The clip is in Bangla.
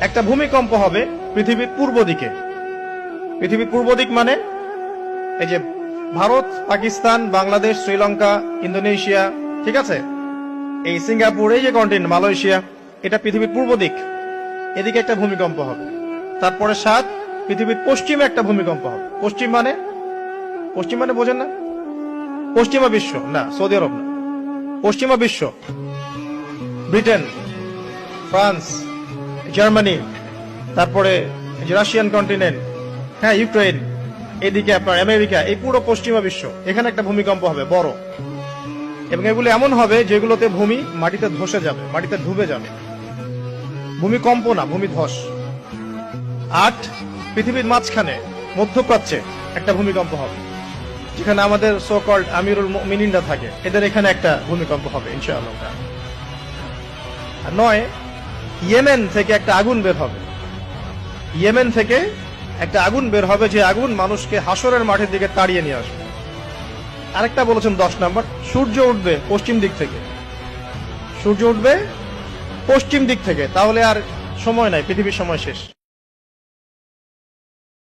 একটা ভূমিকম্প হবে পৃথিবীর পূর্ব দিকে। পৃথিবীর পূর্ব দিক মানে এই যে ভারত, পাকিস্তান, বাংলাদেশ, শ্রীলঙ্কা, ইন্দোনেশিয়া, ঠিক আছে, এই সিঙ্গাপুর, এই যে কন্টিনেন্ট মালয়েশিয়া, এটা পৃথিবীর পূর্ব দিক। এদিকে একটা ভূমিকম্প হবে। তারপরে 7 পৃথিবীর পশ্চিমে একটা ভূমিকম্প হবে। পশ্চিম মানে বোঝেন না? পশ্চিমা বিশ্ব না, সৌদি আরব না, পশ্চিমা বিশ্ব, ব্রিটেন, ফ্রান্স, জার্মানি, তারপরে রাশিয়ান কন্টিনেন্ট, হ্যাঁ, ইউক্রেন, এদিকে আপনার আমেরিকা, এই পুরো পশ্চিমা বিশ্ব, এখানে একটা ভূমিকম্প হবে বড়। এবং এগুলো এমন হবে যেগুলোতে ভূমি মাটিতে ধসে যাবে, মাটিতে ডুবে যাবে। ভূমিকম্প না, ভূমিধস। 8 পৃথিবীর মাঝখানে মধ্যপ্রাচ্যে একটা ভূমিকম্প হবে, যেখানে আমাদের সো কল্ড আমিরুল মুমিনিনরা থাকে, এদের এখানে একটা ভূমিকম্প হবে ইনশাআল্লাহ। আর 9 ইয়েমেন থেকে একটা আগুন বের হবে। ইয়েমেন থেকে একটা আগুন বের হবে, যে আগুন মানুষকে হাসরের মাঠের দিকে তাড়িয়ে নিয়ে আসবে। আরেকটা বলেছেন 10 নম্বর, সূর্য উঠবে পশ্চিম দিক থেকে। সূর্য উঠবে পশ্চিম দিক থেকে, তাহলে আর সময় নাই, পৃথিবীর সময় শেষ।